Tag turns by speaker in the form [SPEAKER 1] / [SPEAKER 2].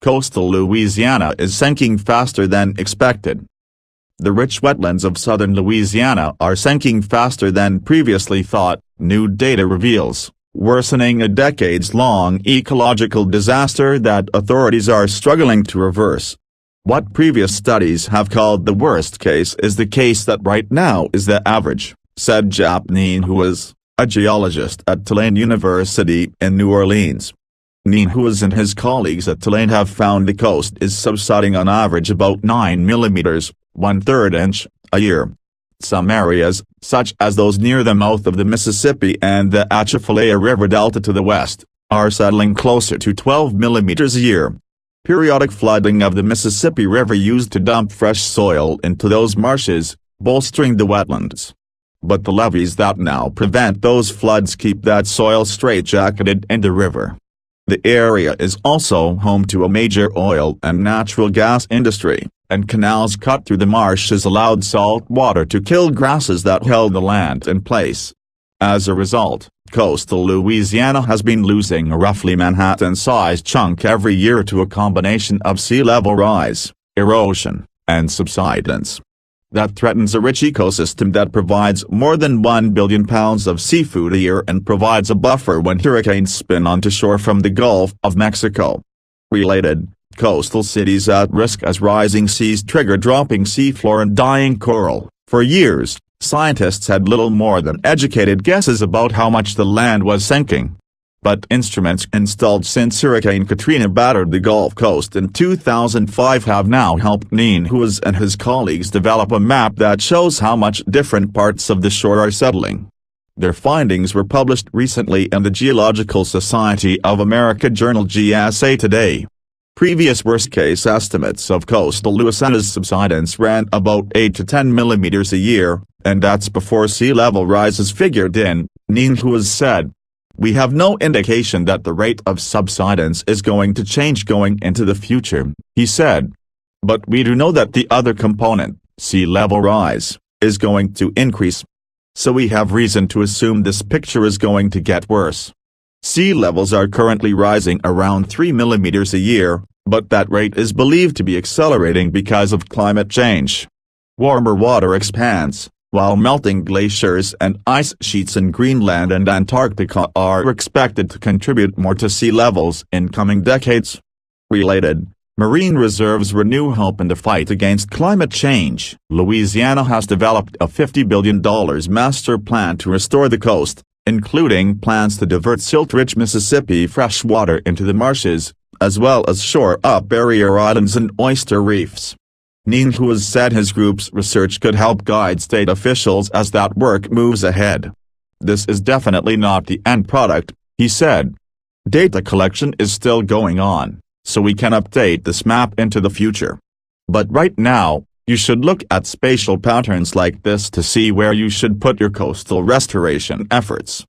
[SPEAKER 1] coastal Louisiana is sinking faster than expected. The rich wetlands of southern Louisiana are sinking faster than previously thought, new data reveals, worsening a decades-long ecological disaster that authorities are struggling to reverse. What previous studies have called the worst case is the case that right now is the average, said Jap Neen, who is a geologist at Tulane University in New Orleans. Neen, who and his colleagues at Tulane have found the coast is subsiding on average about 9 millimeters, 1/3 inch, a year. Some areas, such as those near the mouth of the Mississippi and the Atchafalaya River Delta to the west, are settling closer to 12 millimeters a year. Periodic flooding of the Mississippi River used to dump fresh soil into those marshes, bolstering the wetlands. But the levees that now prevent those floods keep that soil straitjacketed in the river. The area is also home to a major oil and natural gas industry, and canals cut through the marshes allowed salt water to kill grasses that held the land in place. As a result, coastal Louisiana has been losing a roughly Manhattan-sized chunk every year to a combination of sea level rise, erosion, and subsidence that threatens a rich ecosystem that provides more than 1 billion pounds of seafood a year and provides a buffer when hurricanes spin onto shore from the Gulf of Mexico. Related, coastal cities at risk as rising seas trigger dropping seafloor and dying coral. For years, scientists had little more than educated guesses about how much the land was sinking. But instruments installed since Hurricane Katrina battered the Gulf Coast in 2005 have now helped Neen and his colleagues develop a map that shows how much different parts of the shore are settling. Their findings were published recently in the Geological Society of America journal GSA Today. Previous worst-case estimates of coastal Louisiana's subsidence ran about 8 to 10 millimeters a year, and that's before sea level rise is figured in, Neen said. We have no indication that the rate of subsidence is going to change going into the future, he said. But we do know that the other component, sea level rise, is going to increase. So we have reason to assume this picture is going to get worse. Sea levels are currently rising around 3 millimeters a year, but that rate is believed to be accelerating because of climate change. Warmer water expands, while melting glaciers and ice sheets in Greenland and Antarctica are expected to contribute more to sea levels in coming decades. Related, marine reserves renew hope in the fight against climate change. Louisiana has developed a $50 billion master plan to restore the coast, including plans to divert silt-rich Mississippi fresh water into the marshes, as well as shore up barrier islands and oyster reefs. Neen said his group's research could help guide state officials as that work moves ahead. This is definitely not the end product, he said. Data collection is still going on, so we can update this map into the future. But right now, you should look at spatial patterns like this to see where you should put your coastal restoration efforts.